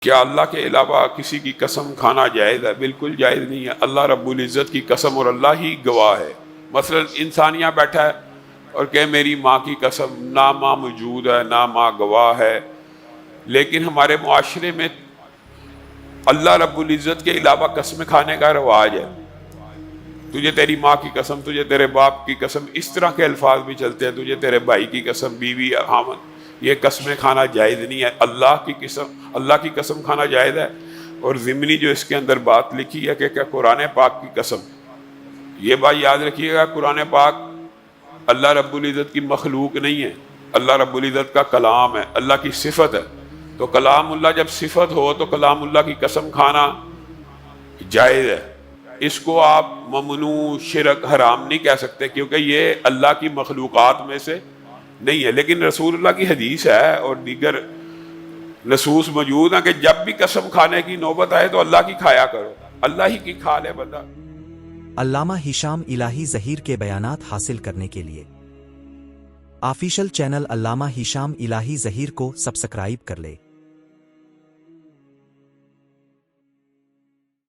کیا اللہ کے علاوہ کسی کی قسم کھانا جائز ہے؟ بالکل جائز نہیں ہے۔ اللہ رب العزت کی قسم اور اللہ ہی گواہ ہے۔ مثلا انسان یہاں بیٹھا ہے اور کہ میری ماں کی قسم، نہ ماں موجود ہے نہ ماں گواہ ہے، لیکن ہمارے معاشرے میں اللہ رب العزت کے علاوہ قسم کھانے کا رواج ہے۔ تجھے تیری ماں کی قسم، تجھے تیرے باپ کی قسم، اس طرح کے الفاظ بھی چلتے ہیں، تجھے تیرے بھائی کی قسم، بیوی خامن۔ یہ قسمیں کھانا جائز نہیں ہے۔ اللہ کی قسم کھانا جائز ہے۔ اور ضمنی جو اس کے اندر بات لکھی ہے کہ کیا قرآن پاک کی قسم، یہ بات یاد رکھیے گا، قرآن پاک اللہ رب العزت کی مخلوق نہیں ہے، اللہ رب العزت کا کلام ہے، اللہ کی صفت ہے۔ تو کلام اللہ جب صفت ہو تو کلام اللہ کی قسم کھانا جائز ہے۔ اس کو آپ ممنوع، شرک، حرام نہیں کہہ سکتے، کیونکہ یہ اللہ کی مخلوقات میں سے نہیں ہے۔ لیکن رسول اللہ کی حدیث ہے اور دیگر نصوص موجود ہیں کہ جب بھی قسم کھانے کی نوبت آئے تو اللہ کی کھایا کرو، اللہ ہی کی کھا لے بندہ۔ علامہ ہشام الہی ظہیر کے بیانات حاصل کرنے کے لیے آفیشل چینل علامہ ہشام الہی ظہیر کو سبسکرائب کر لے۔